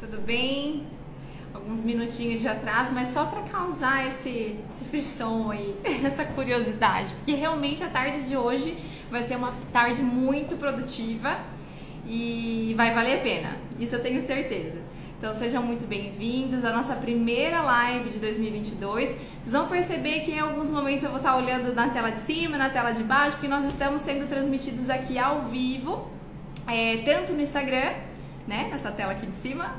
tudo bem? Alguns minutinhos de atraso, mas só para causar esse frisson aí, essa curiosidade, porque realmente a tarde de hoje vai ser uma tarde muito produtiva e vai valer a pena, isso eu tenho certeza. Então sejam muito bem-vindos à nossa primeira live de 2022. Vocês vão perceber que em alguns momentos eu vou estar olhando na tela de cima, na tela de baixo, porque nós estamos sendo transmitidos aqui ao vivo, tanto no Instagram, né, nessa tela aqui de cima,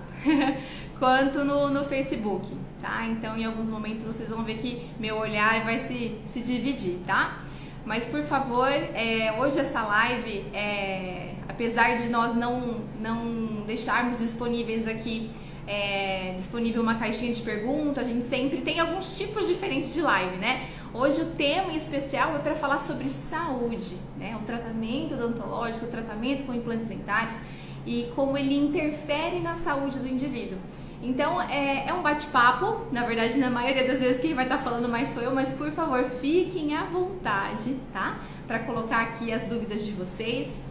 quanto no Facebook, tá? Então em alguns momentos vocês vão ver que meu olhar vai se dividir, tá? Mas por favor, hoje essa live, apesar de nós não deixarmos disponíveis aqui, disponível uma caixinha de perguntas, a gente sempre tem alguns tipos diferentes de live, né? Hoje o tema em especial é para falar sobre saúde, né? O tratamento odontológico, o tratamento com implantes dentários e como ele interfere na saúde do indivíduo. Então é um bate-papo, na verdade na maioria das vezes quem vai estar falando mais sou eu, mas por favor fiquem à vontade, tá? Para colocar aqui as dúvidas de vocês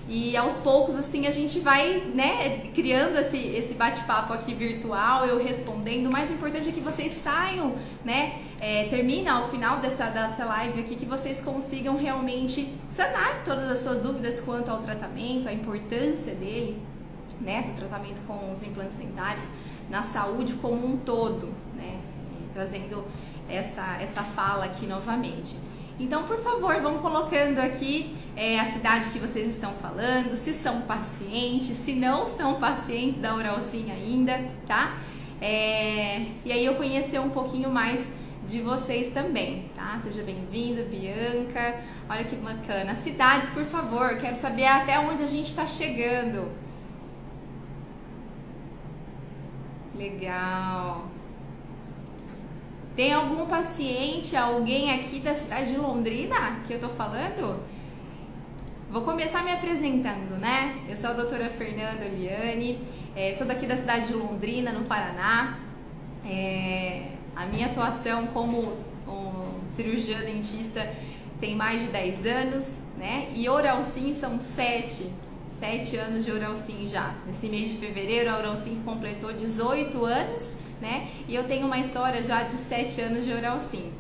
e aos poucos assim a gente vai, né, criando esse bate-papo aqui virtual, eu respondendo. O mais importante é que vocês saiam, né, termina ao final dessa live aqui, que vocês consigam realmente sanar todas as suas dúvidas quanto ao tratamento, a importância dele, né, do tratamento com os implantes dentários na saúde como um todo, né, e trazendo essa fala aqui novamente. Então, por favor, vão colocando aqui a cidade que vocês estão falando, se são pacientes, se não são pacientes da Oralsim ainda, tá? E aí eu conhecer um pouquinho mais de vocês também, tá? Seja bem-vindo, Bianca. Olha que bacana. Cidades, por favor, quero saber até onde a gente está chegando. Legal. Tem algum paciente, alguém aqui da cidade de Londrina que eu tô falando? Vou começar me apresentando, né? Eu sou a doutora Fernanda Oliani, sou daqui da cidade de Londrina, no Paraná. A minha atuação como cirurgiã dentista tem mais de 10 anos, né? E Oralsim são 7 anos de Oralsim já. Nesse mês de fevereiro a Oralsim completou 18 anos, né? E eu tenho uma história já de 7 anos de Oralsim.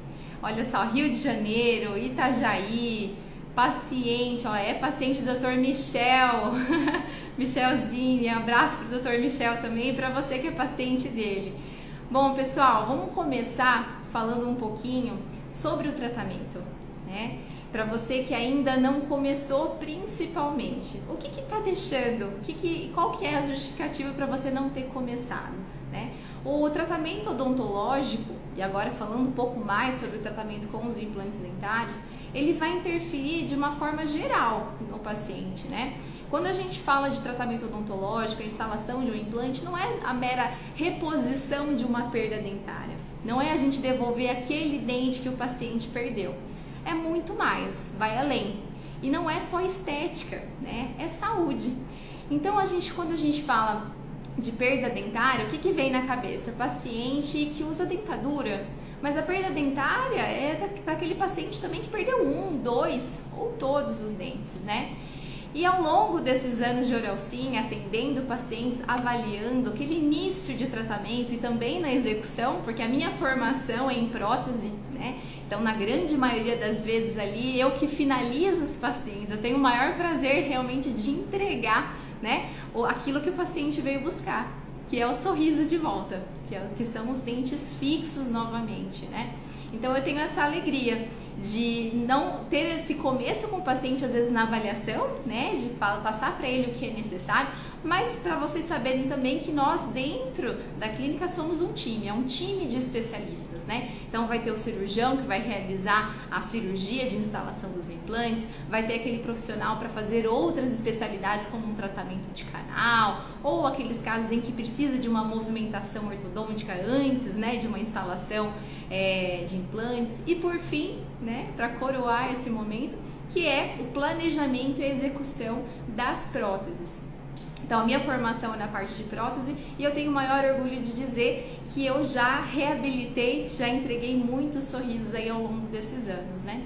Olha só, Rio de Janeiro, Itajaí, paciente, ó, paciente do Dr. Michel, Michelzinho, abraço pro Dr. Michel também e para você que é paciente dele. Bom, pessoal, vamos começar falando um pouquinho sobre o tratamento, né? Para você que ainda não começou, principalmente, o que está deixando, qual que é a justificativa para você não ter começado, né? O tratamento odontológico, e agora falando um pouco mais sobre o tratamento com os implantes dentários, ele vai interferir de uma forma geral no paciente, né? Quando a gente fala de tratamento odontológico, a instalação de um implante não é a mera reposição de uma perda dentária, não é a gente devolver aquele dente que o paciente perdeu. É muito mais, vai além. E não é só estética, né? É saúde. Então, quando a gente fala de perda dentária, o que vem na cabeça? Paciente que usa dentadura. Mas a perda dentária é para aquele paciente também que perdeu 1, 2 ou todos os dentes, né? E ao longo desses anos de Oralsim, atendendo pacientes, avaliando aquele início de tratamento e também na execução, porque a minha formação é em prótese, né? Então, na grande maioria das vezes ali, eu que finalizo os pacientes, eu tenho o maior prazer realmente de entregar, né, aquilo que o paciente veio buscar, que é o sorriso de volta, que são os dentes fixos novamente, né? Então eu tenho essa alegria de não ter esse começo com o paciente, às vezes na avaliação, né, de passar para ele o que é necessário, mas para vocês saberem também que nós dentro da clínica somos um time, é um time de especialistas, né? Então vai ter o cirurgião que vai realizar a cirurgia de instalação dos implantes, vai ter aquele profissional para fazer outras especialidades como um tratamento de canal ou aqueles casos em que precisa de uma movimentação ortodôntica antes, né, de uma instalação de implantes e por fim, né, para coroar esse momento, que é o planejamento e a execução das próteses. Então a minha formação é na parte de prótese e eu tenho o maior orgulho de dizer que eu já reabilitei, já entreguei muitos sorrisos aí ao longo desses anos, né?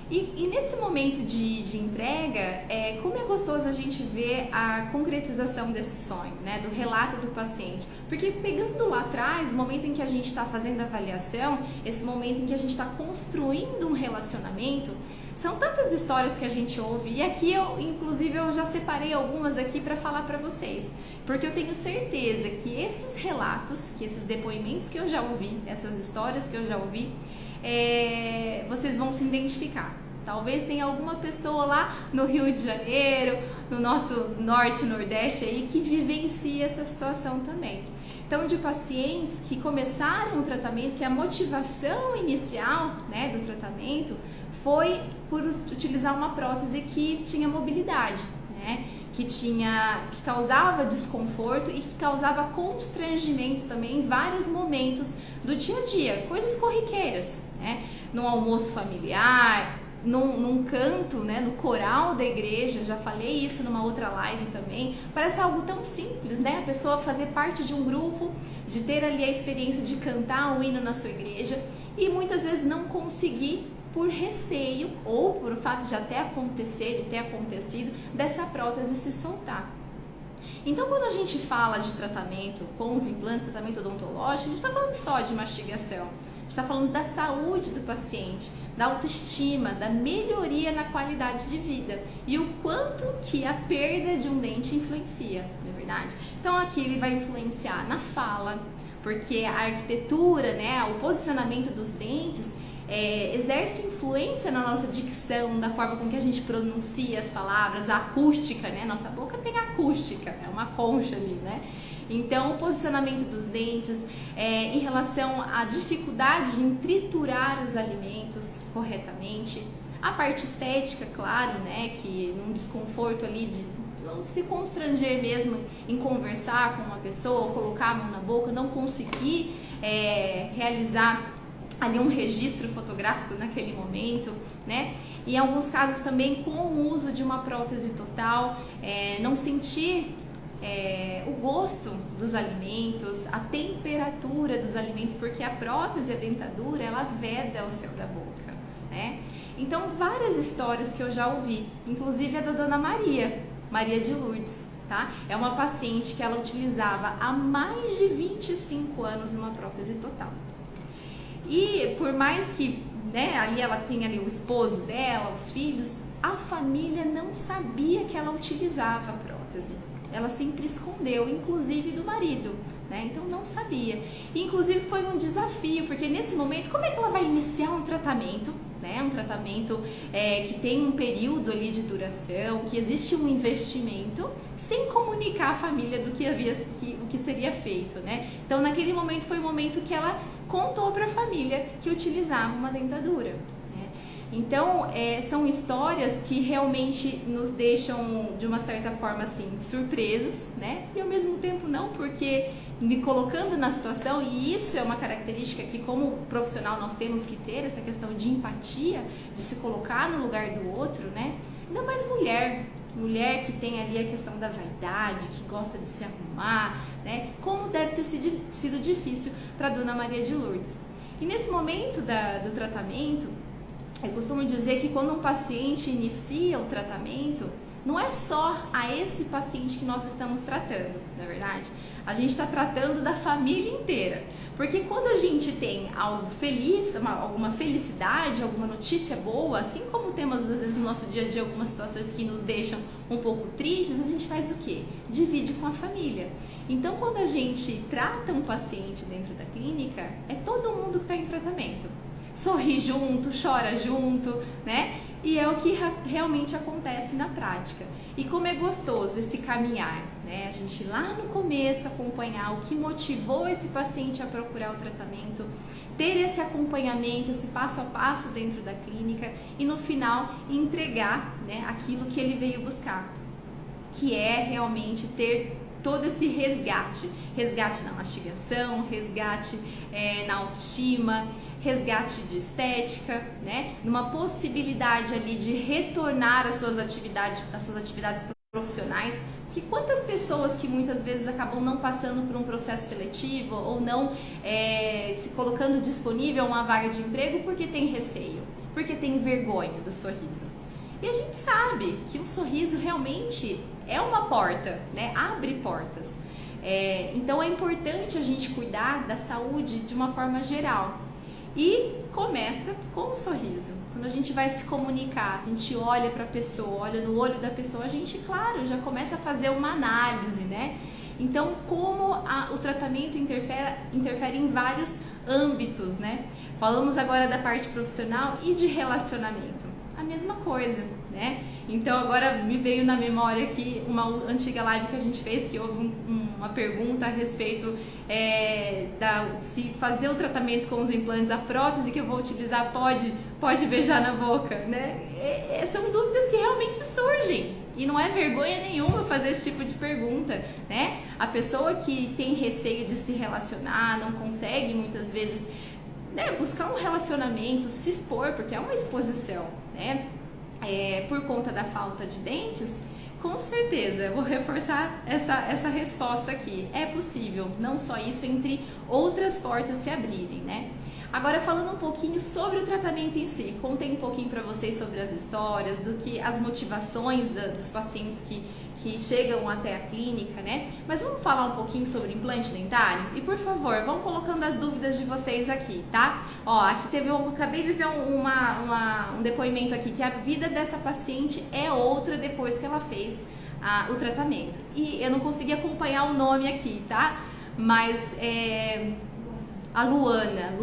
E nesse momento de entrega, como é gostoso a gente ver a concretização desse sonho, né, do relato do paciente. Porque pegando lá atrás, o momento em que a gente está fazendo a avaliação, esse momento em que a gente está construindo um relacionamento, são tantas histórias que a gente ouve, e aqui inclusive eu já separei algumas aqui para falar para vocês, porque eu tenho certeza que esses relatos, que esses depoimentos que eu já ouvi, essas histórias que eu já ouvi, vocês vão se identificar. Talvez tenha alguma pessoa lá no Rio de Janeiro, no nosso norte e nordeste aí, que vivencie essa situação também. Então, de pacientes que começaram o tratamento, que a motivação inicial, né, do tratamento foi por utilizar uma prótese que tinha mobilidade, né, que causava desconforto e que causava constrangimento também em vários momentos do dia a dia, coisas corriqueiras, né, no almoço familiar, num canto, né, no coral da igreja. Já falei isso numa outra live também. Parece algo tão simples, né? A pessoa fazer parte de um grupo, de ter ali a experiência de cantar um hino na sua igreja e muitas vezes não conseguir por receio ou por o fato de até acontecer, de ter acontecido, dessa prótese se soltar. Então, quando a gente fala de tratamento com os implantes, tratamento odontológico, a gente está falando só de mastigação. A gente está falando da saúde do paciente, da autoestima, da melhoria na qualidade de vida e o quanto que a perda de um dente influencia, não é verdade? Então aqui ele vai influenciar na fala, porque a arquitetura, né, o posicionamento dos dentes exerce influência na nossa dicção, da forma com que a gente pronuncia as palavras, a acústica, né? Nossa boca tem acústica, é uma concha ali, né? Então, o posicionamento dos dentes em relação à dificuldade em triturar os alimentos corretamente, a parte estética, claro, né? Que num desconforto ali de não se constranger mesmo em conversar com uma pessoa, colocar a mão na boca, não conseguir realizar ali um registro fotográfico naquele momento, né? Em alguns casos também com o uso de uma prótese total, não sentir o gosto dos alimentos, a temperatura dos alimentos, porque a prótese, a dentadura, ela veda o céu da boca, né? Então, várias histórias que eu já ouvi, inclusive a da Dona Maria de Lourdes, tá? É uma paciente que ela utilizava há mais de 25 anos uma prótese total. E por mais que, né, ali ela tinha ali o esposo dela, os filhos, a família não sabia que ela utilizava a prótese. Ela sempre escondeu, inclusive do marido, né? Então não sabia. E, inclusive foi um desafio, porque nesse momento, como é que ela vai iniciar um tratamento, né? Um tratamento que tem um período ali de duração, que existe um investimento, sem comunicar à família do o que seria feito, né? Então naquele momento foi o momento que ela contou para a família que utilizava uma dentadura. Então, são histórias que realmente nos deixam, de uma certa forma, assim, surpresos, né? E ao mesmo tempo não, porque me colocando na situação, e isso é uma característica que como profissional nós temos que ter, essa questão de empatia, de se colocar no lugar do outro, né? Ainda mais mulher que tem ali a questão da vaidade, que gosta de se arrumar, né? Como deve ter sido difícil para Dona Maria de Lourdes. E nesse momento do tratamento, eu costumo dizer que quando um paciente inicia o tratamento, não é só a esse paciente que nós estamos tratando, na verdade. A gente está tratando da família inteira. Porque quando a gente tem algo feliz, alguma felicidade, alguma notícia boa, assim como temos às vezes no nosso dia a dia algumas situações que nos deixam um pouco tristes, a gente faz o quê? Divide com a família. Então, quando a gente trata um paciente dentro da clínica, é todo mundo que está em tratamento. Sorri junto, chora junto, né? E é o que realmente acontece na prática. E como é gostoso esse caminhar, né? A gente lá no começo acompanhar o que motivou esse paciente a procurar o tratamento, ter esse acompanhamento, esse passo a passo dentro da clínica e no final entregar, né, aquilo que ele veio buscar, que é realmente ter todo esse resgate na mastigação, resgate na autoestima, resgate de estética, né? Numa possibilidade ali de retornar às suas atividades profissionais, Porque quantas pessoas que muitas vezes acabam não passando por um processo seletivo ou não se colocando disponível a uma vaga de emprego porque tem receio, porque tem vergonha do sorriso. E a gente sabe que o sorriso realmente é uma porta, né? Abre portas. Então é importante a gente cuidar da saúde de uma forma geral. E começa com o sorriso. Quando a gente vai se comunicar, a gente olha para a pessoa, olha no olho da pessoa, a gente, claro, já começa a fazer uma análise, né? Então, como o tratamento interfere em vários âmbitos, né? Falamos agora da parte profissional e de relacionamento. A mesma coisa, né? Então agora me veio na memória aqui uma antiga live que a gente fez, que houve uma pergunta a respeito se fazer o tratamento com os implantes, a prótese que eu vou utilizar pode beijar na boca, né? São dúvidas que realmente surgem e não é vergonha nenhuma fazer esse tipo de pergunta, né? A pessoa que tem receio de se relacionar, não consegue muitas vezes, né, buscar um relacionamento, se expor, porque é uma exposição, né? Por conta da falta de dentes, com certeza, eu vou reforçar essa resposta aqui. É possível, não só isso, entre outras portas se abrirem, né? Agora, falando um pouquinho sobre o tratamento em si, contei um pouquinho para vocês sobre as histórias, as motivações dos pacientes que chegam até a clínica, né? Mas vamos falar um pouquinho sobre implante dentário? E por favor, vão colocando as dúvidas de vocês aqui, tá? Ó, aqui acabei de ver um depoimento aqui, que a vida dessa paciente é outra depois que ela fez o tratamento. E eu não consegui acompanhar o nome aqui, tá? Mas a Luana,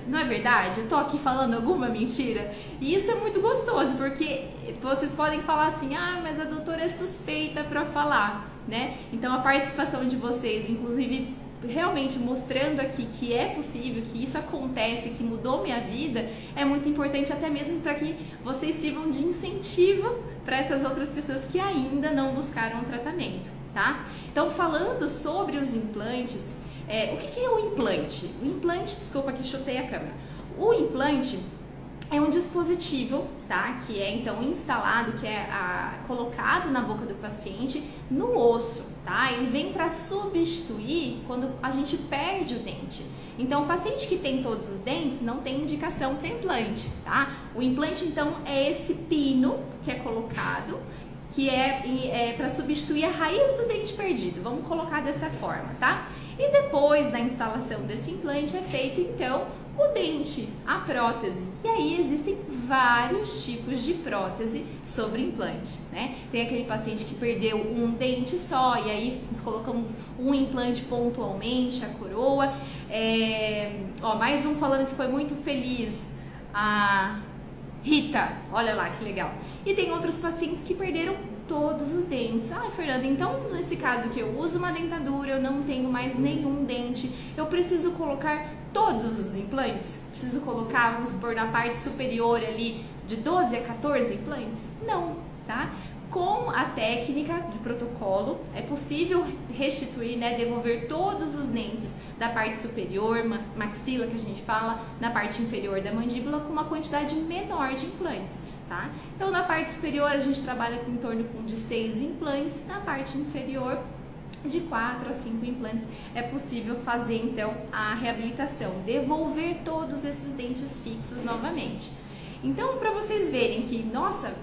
não é verdade? Eu tô aqui falando alguma mentira? E isso é muito gostoso, porque vocês podem falar assim, mas a doutora é suspeita para falar, né? Então a participação de vocês, inclusive realmente mostrando aqui que é possível, que isso acontece, que mudou minha vida, é muito importante até mesmo para que vocês sirvam de incentivo para essas outras pessoas que ainda não buscaram o tratamento, tá? Então, falando sobre os implantes, o que é o implante? O implante, desculpa que chutei a câmera. O implante é um dispositivo, tá? Que é então instalado, que é colocado na boca do paciente no osso, tá? Ele vem para substituir quando a gente perde o dente. Então, o paciente que tem todos os dentes não tem indicação para implante, tá? O implante então é esse pino que é colocado, que é para substituir a raiz do dente perdido. Vamos colocar dessa forma, tá? E depois da instalação desse implante é feito então o dente, a prótese. E aí existem vários tipos de prótese sobre implante, né? Tem aquele paciente que perdeu um dente só e aí nós colocamos um implante pontualmente, a coroa. Mais um falando que foi muito feliz, a Rita, olha lá que legal. E tem outros pacientes que perderam todos os dentes. Fernanda, então nesse caso que eu uso uma dentadura, eu não tenho mais nenhum dente, eu preciso colocar todos os implantes? Preciso colocar, vamos supor, na parte superior ali de 12 a 14 implantes? Não, tá? Com a técnica de protocolo, é possível restituir, né, devolver todos os dentes da parte superior, maxila que a gente fala, na parte inferior da mandíbula, com uma quantidade menor de implantes, tá? Então, na parte superior, a gente trabalha com em torno de 6 implantes, na parte inferior, de 4 a 5 implantes. É possível fazer, então, a reabilitação, devolver todos esses dentes fixos novamente. Então, para vocês verem que, nossa,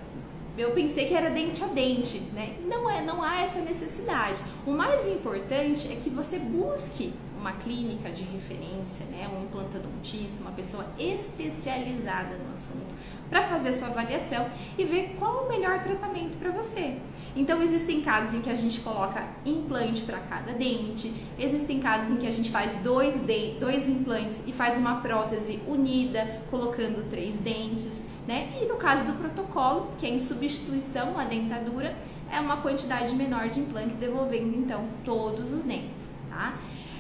eu pensei que era dente a dente, né? Não há essa necessidade. O mais importante é que você busque uma clínica de referência, né? Um implantodontista, uma pessoa especializada no assunto, para fazer sua avaliação e ver qual o melhor tratamento para você. Então, existem casos em que a gente coloca implante para cada dente, existem casos em que a gente faz dois implantes e faz uma prótese unida, colocando 3 dentes, né? E no caso do protocolo, que é em substituição à dentadura, é uma quantidade menor de implantes, devolvendo então todos os dentes, tá?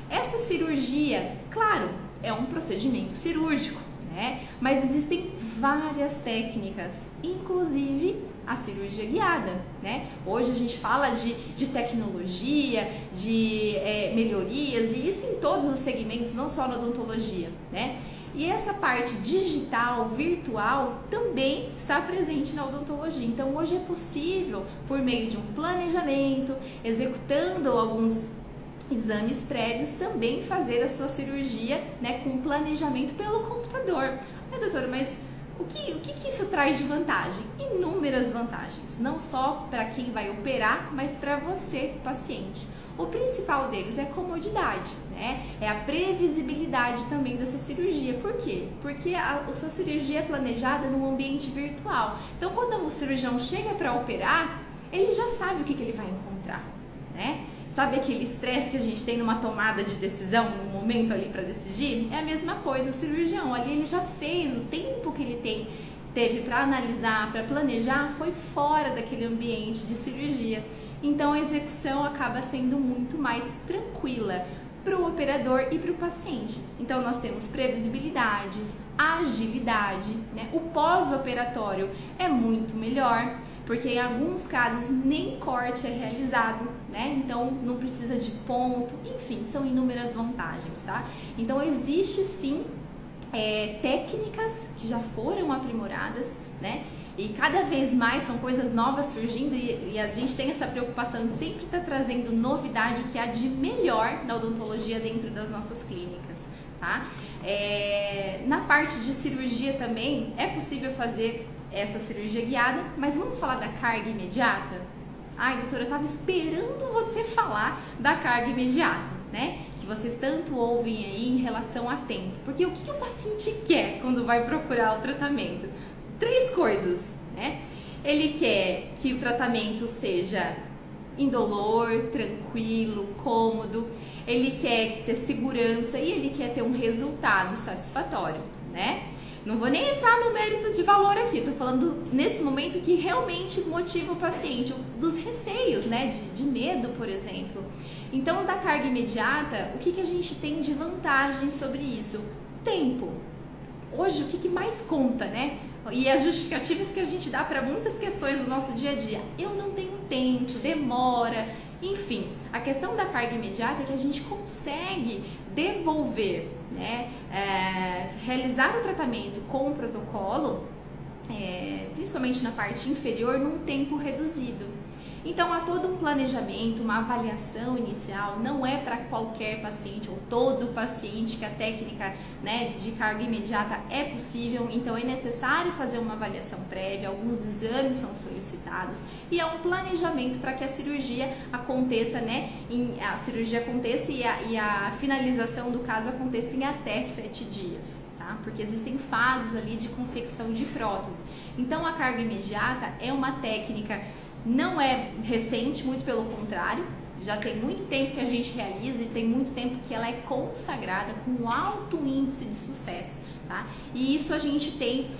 Essa cirurgia, claro, é um procedimento cirúrgico, né? Mas existem várias técnicas, inclusive a cirurgia guiada, né? Hoje a gente fala de tecnologia, de melhorias, e isso em todos os segmentos, não só na odontologia, né? E essa parte digital, virtual, também está presente na odontologia. Então hoje é possível, por meio de um planejamento, executando alguns exames prévios, também fazer a sua cirurgia, né, com planejamento pelo computador. Doutora, mas o que isso traz de vantagem? Inúmeras vantagens, não só para quem vai operar, mas para você, paciente. O principal deles é a comodidade, né? É a previsibilidade também dessa cirurgia. Por quê? Porque a sua cirurgia é planejada num ambiente virtual. Então, quando o cirurgião chega para operar, ele já sabe o que ele vai encontrar, né? Sabe aquele estresse que a gente tem numa tomada de decisão, no momento ali para decidir? É a mesma coisa, o cirurgião ali ele já fez, o tempo que ele teve para analisar, para planejar, foi fora daquele ambiente de cirurgia. Então a execução acaba sendo muito mais tranquila para o operador e para o paciente. Então nós temos previsibilidade, agilidade, né? O pós-operatório é muito melhor, porque em alguns casos nem corte é realizado, né? Então não precisa de ponto, enfim, são inúmeras vantagens, tá? Então existe sim técnicas que já foram aprimoradas, né? E cada vez mais são coisas novas surgindo e a gente tem essa preocupação de sempre estar trazendo novidade, o que há de melhor na odontologia dentro das nossas clínicas, tá? Na parte de cirurgia também é possível fazer essa cirurgia guiada, mas vamos falar da carga imediata? Ai, doutora, eu estava esperando você falar da carga imediata, né? Que vocês tanto ouvem aí em relação a tempo. Porque o que o paciente quer quando vai procurar o tratamento? 3 coisas, né? Ele quer que o tratamento seja indolor, tranquilo, cômodo, ele quer ter segurança e ele quer ter um resultado satisfatório, né? Não vou nem entrar no mérito de valor aqui, tô falando nesse momento que realmente motiva o paciente, dos receios, né? De medo, por exemplo. Então, da carga imediata, o que a gente tem de vantagem sobre isso? Tempo. Hoje, o que mais conta, né? E as justificativas que a gente dá para muitas questões do nosso dia a dia. Eu não tenho tempo, demora, enfim. A questão da carga imediata é que a gente consegue devolver, né? Realizar o tratamento com o protocolo, principalmente na parte inferior, num tempo reduzido. Então, há todo um planejamento, uma avaliação inicial, não é para qualquer paciente ou todo paciente que a técnica, né, de carga imediata é possível, então é necessário fazer uma avaliação prévia, alguns exames são solicitados e é um planejamento para que a cirurgia aconteça, né, e a finalização do caso aconteça em até 7 dias. Tá? Porque existem fases ali de confecção de prótese. Então, a carga imediata é uma técnica. Não é recente, muito pelo contrário, já tem muito tempo que a gente realiza e tem muito tempo que ela é consagrada com alto índice de sucesso, tá? E isso a gente tem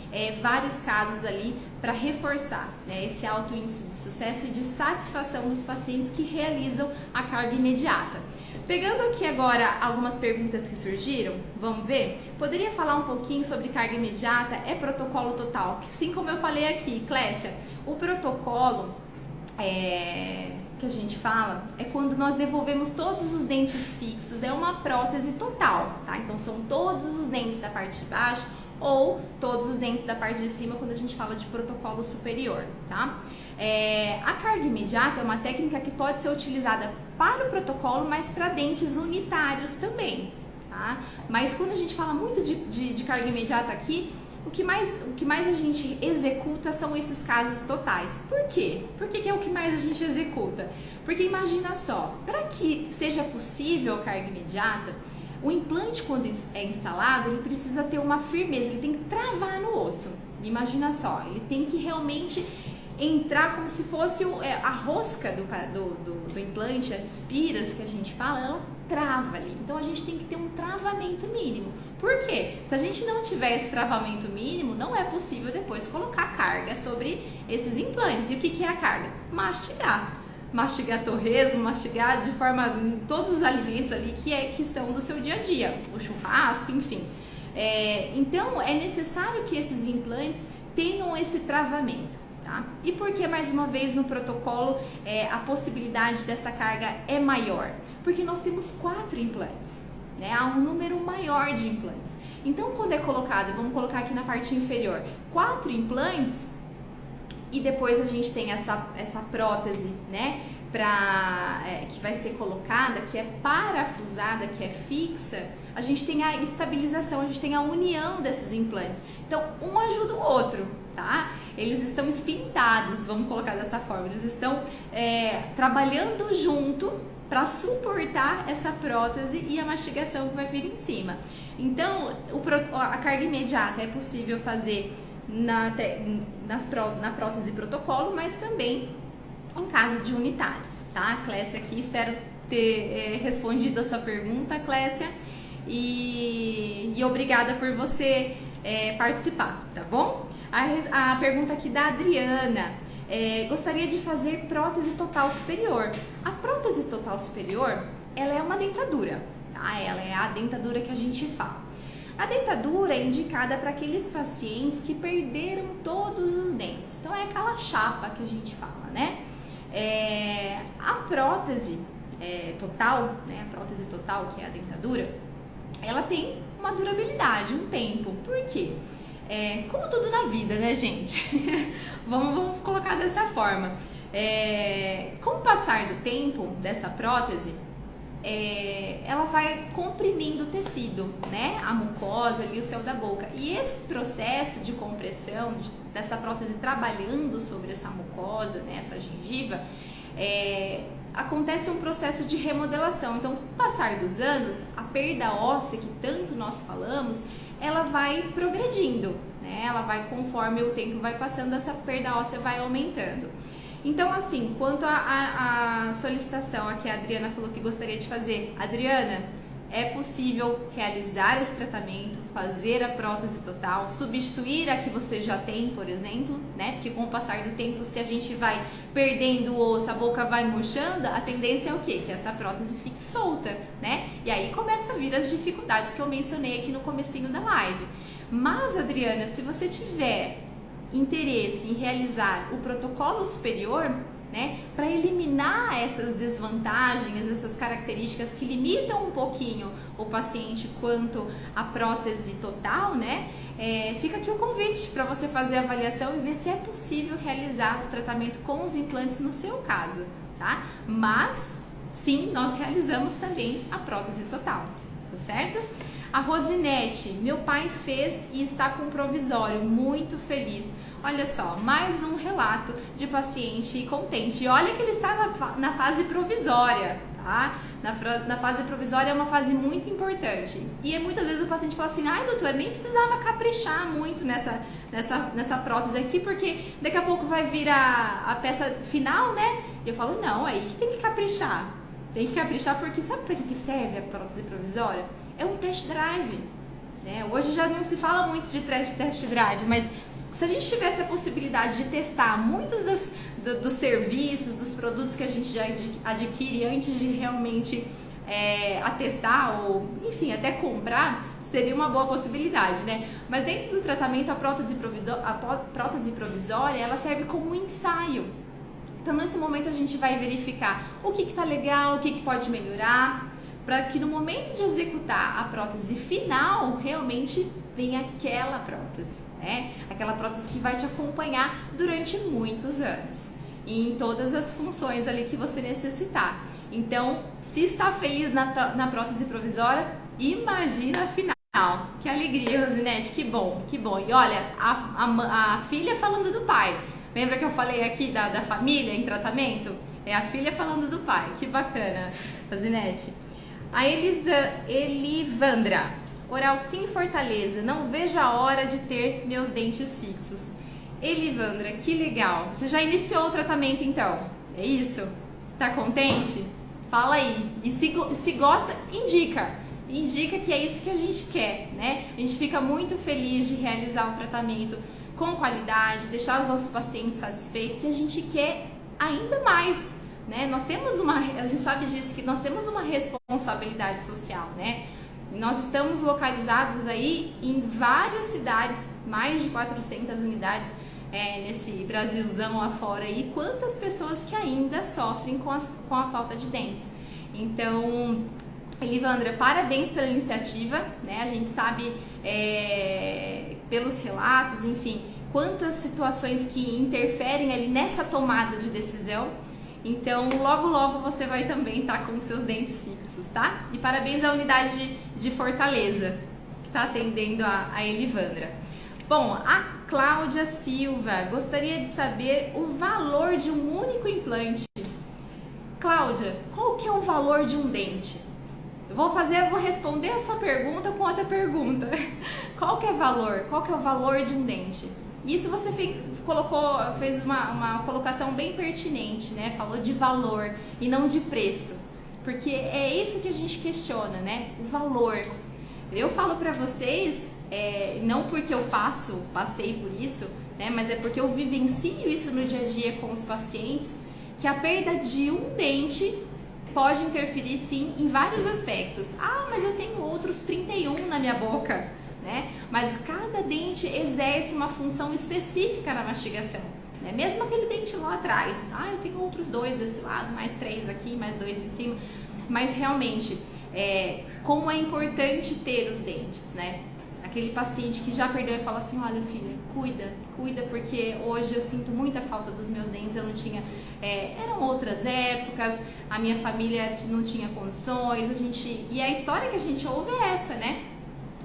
vários casos ali para reforçar, né, esse alto índice de sucesso e de satisfação dos pacientes que realizam a carga imediata. Pegando aqui agora algumas perguntas que surgiram, vamos ver? Poderia falar um pouquinho sobre carga imediata? É protocolo total? Assim como eu falei aqui, Clécia, o protocolo que a gente fala é quando nós devolvemos todos os dentes fixos, é uma prótese total, tá? Então são todos os dentes da parte de baixo ou todos os dentes da parte de cima quando a gente fala de protocolo superior, tá? A carga imediata é uma técnica que pode ser utilizada para o protocolo, mas para dentes unitários também, tá? Mas quando a gente fala muito de carga imediata aqui, o que mais a gente executa são esses casos totais. Por quê? Por que é o que mais a gente executa? Porque imagina só, para que seja possível a carga imediata, o implante, quando é instalado, ele precisa ter uma firmeza, ele tem que travar no osso. Imagina só, ele tem que realmente entrar como se fosse a rosca do implante, as espiras que a gente fala, ela trava ali. Então a gente tem que ter um travamento mínimo. Por quê? Se a gente não tiver esse travamento mínimo, não é possível depois colocar carga sobre esses implantes. E o que é a carga? Mastigar torresmo, mastigar de forma em todos os alimentos ali que são do seu dia a dia, o churrasco, enfim. Então é necessário que esses implantes tenham esse travamento. Tá? E por que, mais uma vez, no protocolo a possibilidade dessa carga é maior? Porque nós temos 4 implantes. né? Há um número maior de implantes. Então, quando é colocado, vamos colocar aqui na parte inferior, 4 implantes, e depois a gente tem essa prótese, né? Que vai ser colocada, que é parafusada, que é fixa, a gente tem a estabilização, a gente tem a união desses implantes. Então, um ajuda o outro, tá? Eles estão espintados, vamos colocar dessa forma, eles estão trabalhando junto para suportar essa prótese e a mastigação que vai vir em cima. Então, a carga imediata é possível fazer na prótese protocolo, mas também em caso de unitários, tá? Clécia aqui, espero ter respondido a sua pergunta, Clécia, e obrigada por você participar, tá bom? A pergunta aqui da Adriana, gostaria de fazer prótese total superior. A prótese total superior, ela é uma dentadura, tá? Ela é a dentadura que a gente fala. A dentadura é indicada para aqueles pacientes que perderam todos os dentes. Então, é aquela chapa que a gente fala, né? A prótese total, né? A prótese total, que é a dentadura, ela tem uma durabilidade, um tempo. Por quê? Como tudo na vida, né, gente? vamos colocar dessa forma. Com o passar do tempo dessa prótese, ela vai comprimindo o tecido, né? A mucosa ali, o céu da boca. E esse processo de compressão dessa prótese trabalhando sobre essa mucosa, né? Essa gengiva, acontece um processo de remodelação. Então, com o passar dos anos, a perda óssea que tanto nós falamos, ela vai progredindo, né? Ela vai, conforme o tempo vai passando, essa perda óssea vai aumentando. Então, assim, quanto à solicitação, aqui a Adriana falou que gostaria de fazer. Adriana, é possível realizar esse tratamento, fazer a prótese total, substituir a que você já tem, por exemplo, né? Porque com o passar do tempo, se a gente vai perdendo o osso, a boca vai murchando, a tendência é o quê? Que essa prótese fique solta, né? E aí começa a vir as dificuldades que eu mencionei aqui no comecinho da live. Mas, Adriana, se você tiver interesse em realizar o protocolo superior, né, para eliminar essas desvantagens, essas características que limitam um pouquinho o paciente quanto à prótese total, né, fica aqui o convite para você fazer a avaliação e ver se é possível realizar o tratamento com os implantes no seu caso, tá? Mas, sim, nós realizamos também a prótese total, tá certo? A Rosinete, meu pai fez e está com provisório, muito feliz. Olha só, mais um relato de paciente contente. E olha que ele estava na fase provisória, tá? Na fase provisória é uma fase muito importante. E muitas vezes o paciente fala assim, ai doutor, nem precisava caprichar muito nessa prótese aqui, porque daqui a pouco vai vir a peça final, né? E eu falo, não, aí que tem que caprichar. Tem que caprichar porque sabe para que serve a prótese provisória? É um test drive, né? Hoje já não se fala muito de test drive, mas se a gente tivesse a possibilidade de testar muitos dos serviços, dos produtos que a gente já adquire antes de realmente atestar ou, enfim, até comprar, seria uma boa possibilidade, né? Mas dentro do tratamento, a prótese provisória, ela serve como um ensaio. Então, nesse momento, a gente vai verificar o que está legal, o que pode melhorar, para que no momento de executar a prótese final, realmente venha aquela prótese, né? Aquela prótese que vai te acompanhar durante muitos anos e em todas as funções ali que você necessitar. Então, se está feliz na prótese provisória, imagina a final. Que alegria, Rosinete, que bom, que bom. E olha, a filha falando do pai. Lembra que eu falei aqui da família em tratamento? É a filha falando do pai, que bacana, Rosinete. A Elivandra, Oral Sim Fortaleza, não vejo a hora de ter meus dentes fixos. Elivandra, que legal. Você já iniciou o tratamento então? É isso? Tá contente? Fala aí. E se gosta, indica. Indica que é isso que a gente quer, né? A gente fica muito feliz de realizar o tratamento com qualidade, deixar os nossos pacientes satisfeitos e a gente quer ainda mais, né? A gente sabe disso, que nós temos uma responsabilidade social, né? Nós estamos localizados aí em várias cidades, mais de 400 unidades nesse Brasilzão afora aí, quantas pessoas que ainda sofrem com a falta de dentes. Então, Elivandra, parabéns pela iniciativa, né? A gente sabe pelos relatos, enfim, quantas situações que interferem ali nessa tomada de decisão. Então, logo, logo você vai também estar com os seus dentes fixos, tá? E parabéns à unidade de Fortaleza, que está atendendo a Elivandra. Bom, a Cláudia Silva, gostaria de saber o valor de um único implante. Cláudia, qual que é o valor de um dente? Eu vou responder a sua pergunta com outra pergunta. Qual que é o valor de um dente? Isso você fez uma colocação bem pertinente, né? Falou de valor e não de preço. Porque é isso que a gente questiona, né? O valor. Eu falo pra vocês, não porque eu passei por isso, né? Mas é porque eu vivencio isso no dia a dia com os pacientes, que a perda de um dente pode interferir sim em vários aspectos. Ah, mas eu tenho outros 31 na minha boca, né? Mas cada dente exerce uma função específica na mastigação, né? Mesmo aquele dente lá atrás. Ah, eu tenho outros 2 desse lado, mais 3 aqui, mais 2 em cima. Mas realmente, como é importante ter os dentes, né? Aquele paciente que já perdeu e fala assim, olha filha, cuida, porque hoje eu sinto muita falta dos meus dentes, eu não tinha, eram outras épocas, a minha família não tinha condições, e a história que a gente ouve é essa, né?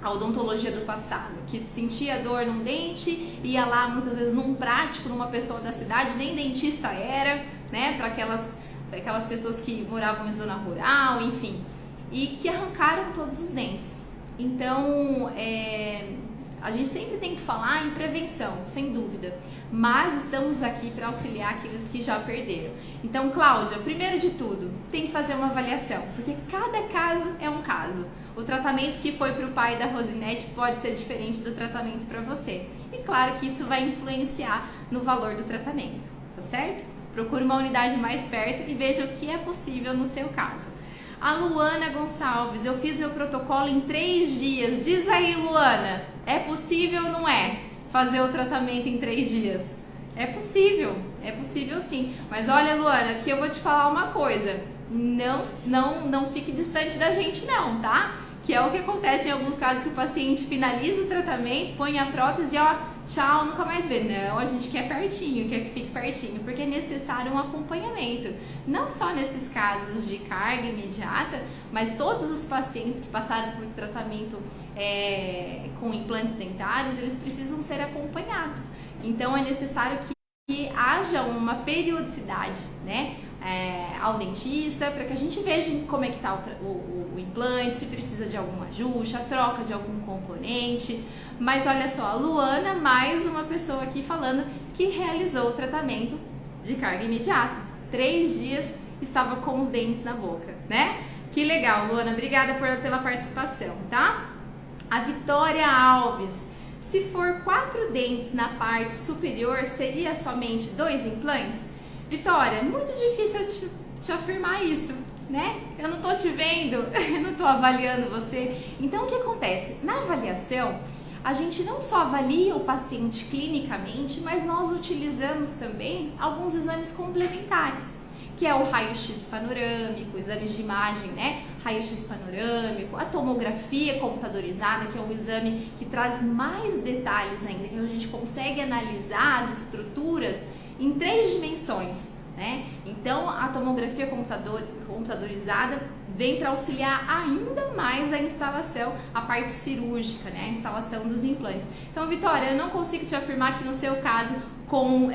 A odontologia do passado, que sentia dor num dente, ia lá muitas vezes num prático, numa pessoa da cidade, nem dentista era, né? Para aquelas pessoas que moravam em zona rural, enfim, e que arrancaram todos os dentes. Então, a gente sempre tem que falar em prevenção, sem dúvida, mas estamos aqui para auxiliar aqueles que já perderam. Então, Cláudia, primeiro de tudo, tem que fazer uma avaliação, porque cada caso é um caso. O tratamento que foi para o pai da Rosinete pode ser diferente do tratamento para você. E claro que isso vai influenciar no valor do tratamento, tá certo? Procure uma unidade mais perto e veja o que é possível no seu caso. A Luana Gonçalves, eu fiz meu protocolo em 3 dias. Diz aí, Luana, é possível ou não é fazer o tratamento em 3 dias? É possível sim. Mas olha, Luana, aqui eu vou te falar uma coisa. Não fique distante da gente não, tá? Que é o que acontece em alguns casos, que o paciente finaliza o tratamento, põe a prótese e ó, tchau, nunca mais vê. Não, a gente quer pertinho, quer que fique pertinho, porque é necessário um acompanhamento. Não só nesses casos de carga imediata, mas todos os pacientes que passaram por tratamento com implantes dentários, eles precisam ser acompanhados. Então é necessário que haja uma periodicidade, né? Ao dentista, para que a gente veja como é que está o implante, se precisa de algum ajuste, a troca de algum componente. Mas olha só, a Luana, mais uma pessoa aqui falando que realizou o tratamento de carga imediata. 3 dias estava com os dentes na boca, né? Que legal, Luana, obrigada pela participação, tá? A Vitória Alves, se for 4 dentes na parte superior, seria somente 2 implantes? Vitória, muito difícil te afirmar isso, né? Eu não tô te vendo, eu não tô avaliando você. Então, o que acontece? Na avaliação, a gente não só avalia o paciente clinicamente, mas nós utilizamos também alguns exames complementares, que é o raio-x panorâmico, exames de imagem, né? Raio-x panorâmico, a tomografia computadorizada, que é um exame que traz mais detalhes ainda, que a gente consegue analisar as estruturas em 3 dimensões, né? Então a tomografia computadorizada vem para auxiliar ainda mais a instalação, a parte cirúrgica, né? A instalação dos implantes. Então, Vitória, eu não consigo te afirmar que no seu caso com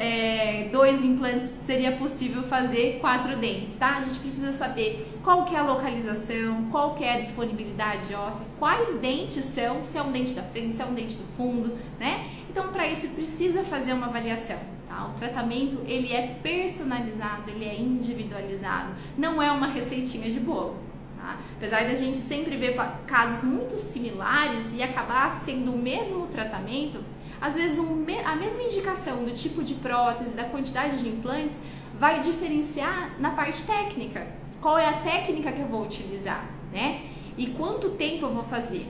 2 implantes seria possível fazer 4 dentes, tá? A gente precisa saber qual que é a localização, qual que é a disponibilidade óssea, quais dentes são, se é um dente da frente, se é um dente do fundo, né? Então, para isso precisa fazer uma avaliação. Tá? O tratamento, ele é personalizado, ele é individualizado, não é uma receitinha de bolo. Tá? Apesar da gente sempre ver casos muito similares e acabar sendo o mesmo tratamento, às vezes a mesma indicação do tipo de prótese, da quantidade de implantes, vai diferenciar na parte técnica. Qual é a técnica que eu vou utilizar, né? E quanto tempo eu vou fazer?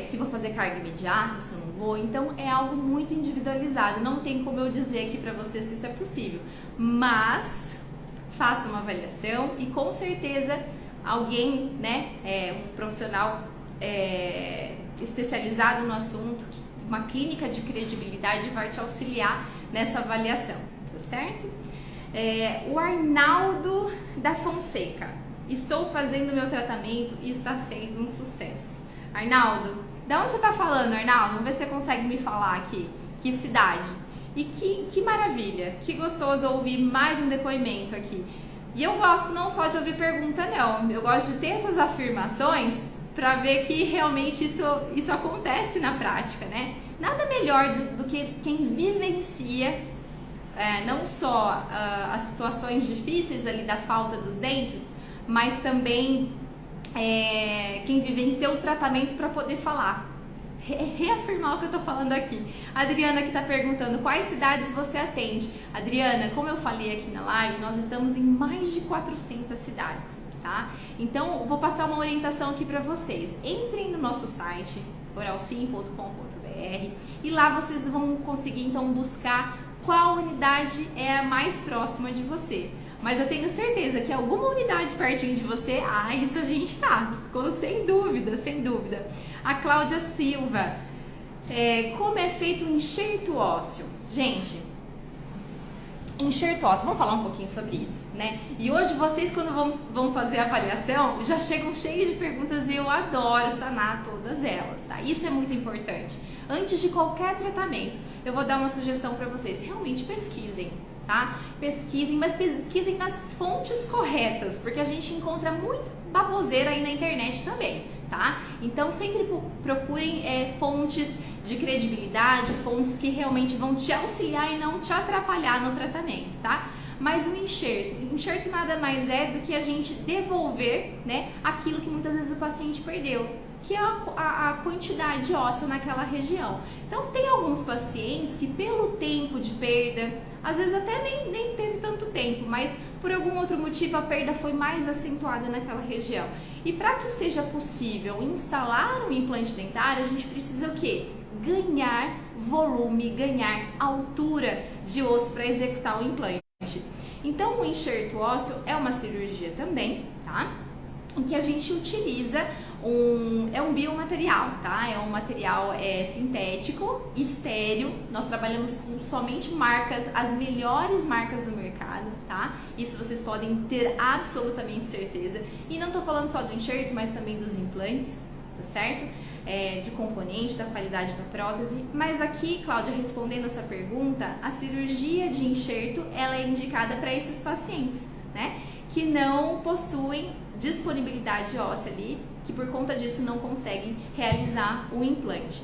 Se vou fazer carga imediata, se eu não vou, então é algo muito individualizado, não tem como eu dizer aqui pra você se isso é possível, mas faça uma avaliação e com certeza alguém, né, um profissional especializado no assunto, uma clínica de credibilidade vai te auxiliar nessa avaliação, tá certo? O Arnaldo da Fonseca: estou fazendo meu tratamento e está sendo um sucesso. Arnaldo, da onde você está falando, Arnaldo? Vamos ver se você consegue me falar aqui. Que cidade? E que maravilha, que gostoso ouvir mais um depoimento aqui. E eu gosto não só de ouvir pergunta, não. Eu gosto de ter essas afirmações para ver que realmente isso acontece na prática, né? Nada melhor do que quem vivencia não só as situações difíceis ali da falta dos dentes, mas também quem vivencia o tratamento para poder falar. Reafirmar o que eu tô falando aqui. A Adriana que tá perguntando quais cidades você atende. Adriana, como eu falei aqui na live, nós estamos em mais de 400 cidades, tá? Então, vou passar uma orientação aqui para vocês. Entrem no nosso site, oralsim.com.br, e lá vocês vão conseguir então buscar qual unidade é a mais próxima de você. Mas eu tenho certeza que alguma unidade pertinho de você, isso a gente tá, sem dúvida, sem dúvida. A Cláudia Silva: como é feito o enxerto ósseo? Gente, enxerto ósseo, vamos falar um pouquinho sobre isso, né? E hoje vocês, quando vão fazer a avaliação, já chegam cheios de perguntas e eu adoro sanar todas elas, tá? Isso é muito importante. Antes de qualquer tratamento, eu vou dar uma sugestão para vocês: realmente pesquisem, tá? Pesquisem, mas pesquisem nas fontes corretas, porque a gente encontra muita baboseira aí na internet também, tá? Então sempre procurem fontes de credibilidade, fontes que realmente vão te auxiliar e não te atrapalhar no tratamento, tá? Mas o enxerto nada mais é do que a gente devolver, né, aquilo que muitas vezes o paciente perdeu, que é a quantidade óssea naquela região. Então tem alguns pacientes que pelo tempo de perda, às vezes até nem teve tanto tempo, mas por algum outro motivo a perda foi mais acentuada naquela região. E para que seja possível instalar um implante dentário, a gente precisa o quê? Ganhar volume, ganhar altura de osso para executar o implante. Então o enxerto ósseo é uma cirurgia também, tá? Em que a gente utiliza um biomaterial, tá? É um material sintético, estéril. Nós trabalhamos com somente marcas, as melhores marcas do mercado, tá? Isso vocês podem ter absolutamente certeza. E não tô falando só do enxerto, mas também dos implantes, tá certo? De componente, da qualidade da prótese. Mas aqui, Cláudia, respondendo a sua pergunta, a cirurgia de enxerto, ela é indicada para esses pacientes, né? Que não possuem disponibilidade óssea ali, que por conta disso não conseguem realizar o implante.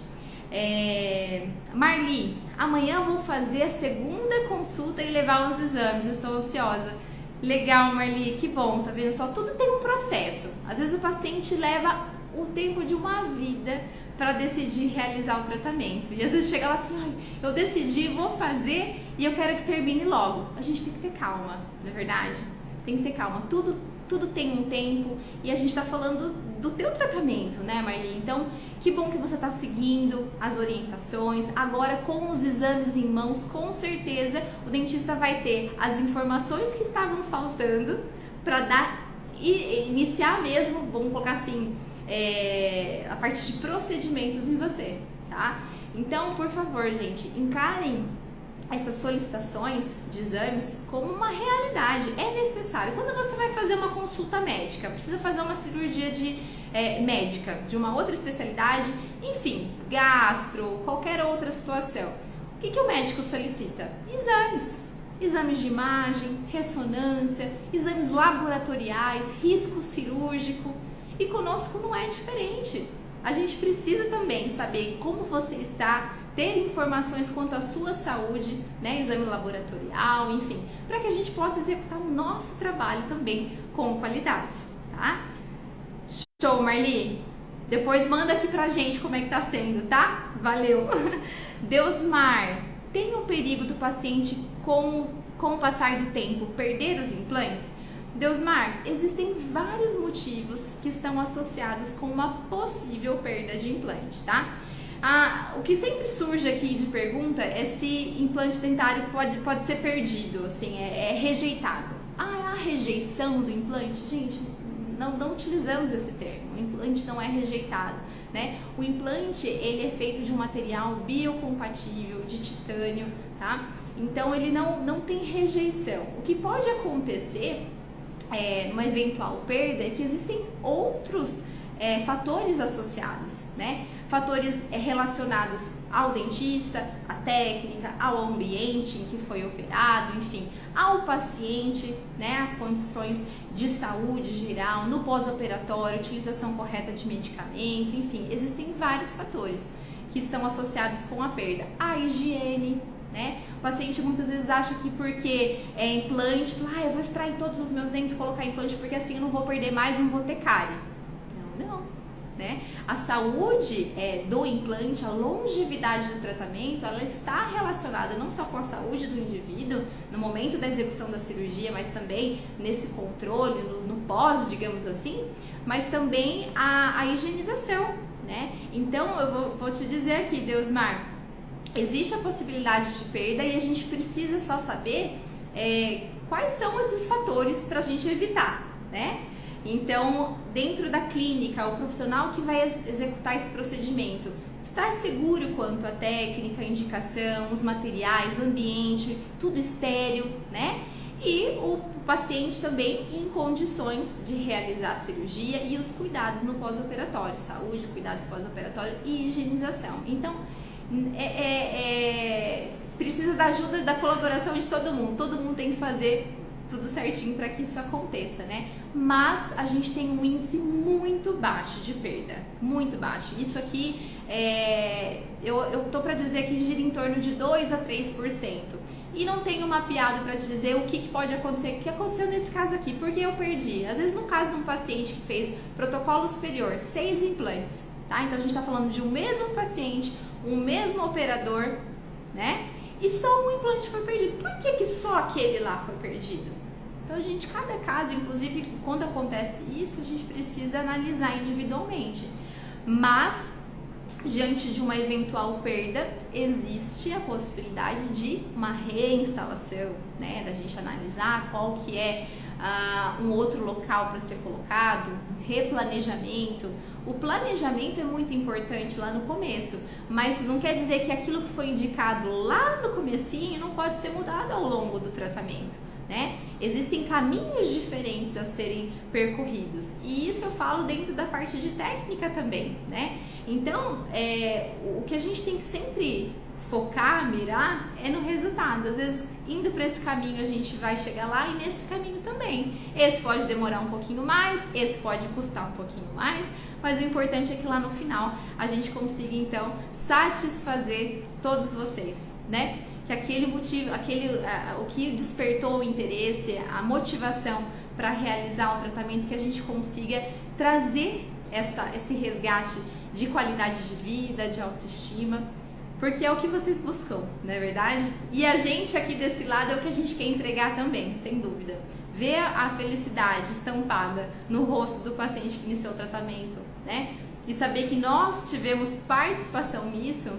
Marli, amanhã vou fazer a segunda consulta e levar os exames, estou ansiosa. Legal, Marli, que bom, tá vendo só? Tudo tem um processo. Às vezes o paciente leva o tempo de uma vida para decidir realizar o tratamento. E às vezes chega lá assim: eu decidi, vou fazer e eu quero que termine logo. A gente tem que ter calma, não é verdade? Tem que ter calma. Tudo tem um tempo e a gente está falando do teu tratamento, né, Marli? Então, que bom que você está seguindo as orientações. Agora, com os exames em mãos, com certeza o dentista vai ter as informações que estavam faltando para iniciar mesmo, vamos colocar assim, a parte de procedimentos em você, tá? Então, por favor, gente, encarem essas solicitações de exames como uma realidade. É necessário. Quando você vai fazer uma consulta médica, precisa fazer uma cirurgia médica de uma outra especialidade, enfim, gastro, qualquer outra situação, o que o médico solicita? Exames de imagem, ressonância, exames laboratoriais, risco cirúrgico. E conosco não é diferente. A gente precisa também saber como você está, ter informações quanto à sua saúde, né, exame laboratorial, enfim, para que a gente possa executar o nosso trabalho também com qualidade, tá? Show, Marli! Depois manda aqui pra gente como é que tá sendo, tá? Valeu! Deusmar, tem o perigo do paciente com o passar do tempo perder os implantes? Deusmar, existem vários motivos que estão associados com uma possível perda de implante, tá? O que sempre surge aqui de pergunta é se implante dentário pode ser perdido, assim, rejeitado. A rejeição do implante, gente, não utilizamos esse termo, o implante não é rejeitado, né? O implante, ele é feito de um material biocompatível, de titânio, tá? Então ele não tem rejeição. O que pode acontecer numa eventual perda é que existem outros fatores associados, né? Fatores relacionados ao dentista, à técnica, ao ambiente em que foi operado, enfim, ao paciente, né? As condições de saúde geral, no pós-operatório, utilização correta de medicamento, enfim, existem vários fatores que estão associados com a perda. A higiene, né? O paciente muitas vezes acha que porque é implante, eu vou extrair todos os meus dentes e colocar implante porque assim eu não vou perder mais, não vou ter cárie. Não. Né? A saúde do implante, a longevidade do tratamento, ela está relacionada não só com a saúde do indivíduo no momento da execução da cirurgia, mas também nesse controle, no pós, digamos assim, mas também a higienização, né? Então eu vou te dizer aqui, Deusmar, existe a possibilidade de perda e a gente precisa só saber quais são esses fatores para a gente evitar, né? Então, dentro da clínica, o profissional que vai executar esse procedimento, estar seguro quanto à técnica, a indicação, os materiais, o ambiente, tudo estéril, né? E o paciente também em condições de realizar a cirurgia e os cuidados no pós-operatório, saúde, cuidados pós-operatório e higienização. Então, precisa da ajuda, da colaboração de todo mundo tem que fazer tudo certinho para que isso aconteça, né? Mas a gente tem um índice muito baixo de perda, muito baixo. Isso aqui, eu tô para dizer que gira em torno de 2 a 3%. E não tenho mapeado para te dizer o que pode acontecer, o que aconteceu nesse caso aqui, porque eu perdi. Às vezes no caso de um paciente que fez protocolo superior, 6 implantes, tá? Então a gente está falando de um mesmo paciente, um mesmo operador, né? E só um implante foi perdido. Por que só aquele lá foi perdido? Então, cada caso, inclusive quando acontece isso, a gente precisa analisar individualmente. Mas, diante de uma eventual perda, existe a possibilidade de uma reinstalação, né? Da gente analisar qual que é um outro local para ser colocado, um replanejamento. O planejamento é muito importante lá no começo, mas não quer dizer que aquilo que foi indicado lá no comecinho não pode ser mudado ao longo do tratamento, né? Existem caminhos diferentes a serem percorridos e isso eu falo dentro da parte de técnica também, né? Então, o que a gente tem que sempre focar, mirar, é no resultado. Às vezes, indo para esse caminho, a gente vai chegar lá e nesse caminho também. Esse pode demorar um pouquinho mais, esse pode custar um pouquinho mais, mas o importante é que lá no final a gente consiga, então, satisfazer todos vocês, né? Que aquele motivo, o que despertou o interesse, a motivação para realizar o tratamento, que a gente consiga trazer esse resgate de qualidade de vida, de autoestima, porque é o que vocês buscam, não é verdade? E a gente aqui desse lado é o que a gente quer entregar também, sem dúvida. Ver a felicidade estampada no rosto do paciente que iniciou o tratamento, né? E saber que nós tivemos participação nisso,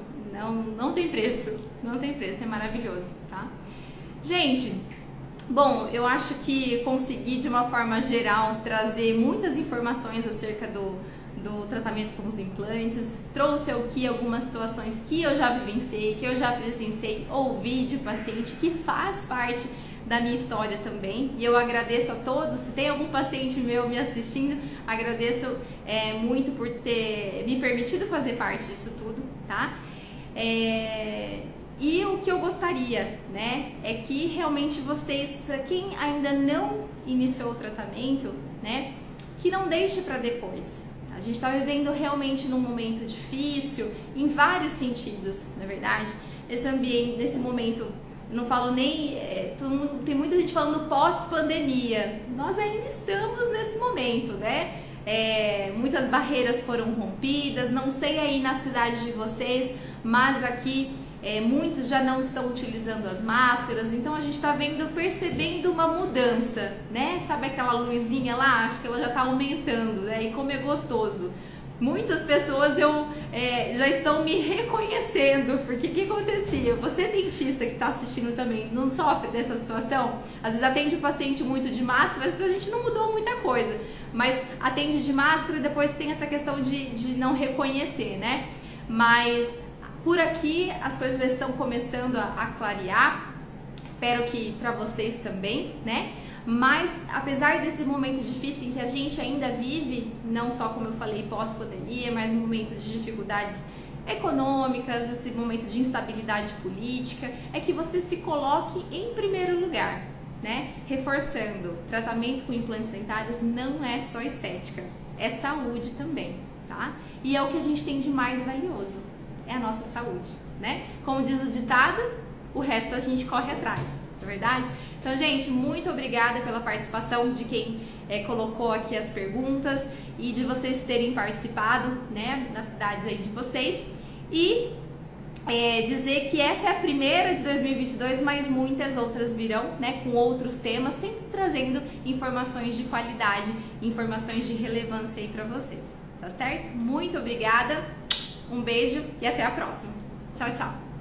não tem preço, não tem preço, é maravilhoso, tá? Gente, bom, eu acho que consegui de uma forma geral trazer muitas informações acerca do tratamento com os implantes, trouxe aqui algumas situações que eu já vivenciei, que eu já presenciei, ouvi de paciente, que faz parte da minha história também, e eu agradeço a todos. Se tem algum paciente meu me assistindo, agradeço muito por ter me permitido fazer parte disso tudo, tá? E o que eu gostaria, né, é que realmente vocês, para quem ainda não iniciou o tratamento, né, que não deixe para depois. A gente está vivendo realmente num momento difícil, em vários sentidos, na verdade. Esse ambiente, nesse momento, eu não falo nem... tem muita gente falando pós-pandemia. Nós ainda estamos nesse momento, né? Muitas barreiras foram rompidas, não sei aí na cidade de vocês, mas aqui muitos já não estão utilizando as máscaras, então a gente está percebendo uma mudança, né? Sabe aquela luzinha lá? Acho que ela já está aumentando, né? E como é gostoso. muitas pessoas já estão me reconhecendo, porque o que acontecia? Você dentista que está assistindo também, não sofre dessa situação? Às vezes atende o paciente muito de máscara, pra gente não mudou muita coisa, mas atende de máscara e depois tem essa questão de não reconhecer, né? Mas por aqui as coisas já estão começando a clarear, espero que para vocês também, né? Mas apesar desse momento difícil em que a gente ainda vive, não só como eu falei pós-pandemia, mas um momento de dificuldades econômicas, esse momento de instabilidade política, é que você se coloque em primeiro lugar, né? Reforçando, tratamento com implantes dentários não é só estética, é saúde também, tá? E é o que a gente tem de mais valioso, é a nossa saúde, né? Como diz o ditado, o resto a gente corre atrás, não é verdade? Então, gente, muito obrigada pela participação de quem colocou aqui as perguntas e de vocês terem participado, né, na cidade aí de vocês. E dizer que essa é a primeira de 2022, mas muitas outras virão, né, com outros temas, sempre trazendo informações de qualidade, informações de relevância aí para vocês, tá certo? Muito obrigada, um beijo e até a próxima. Tchau, tchau!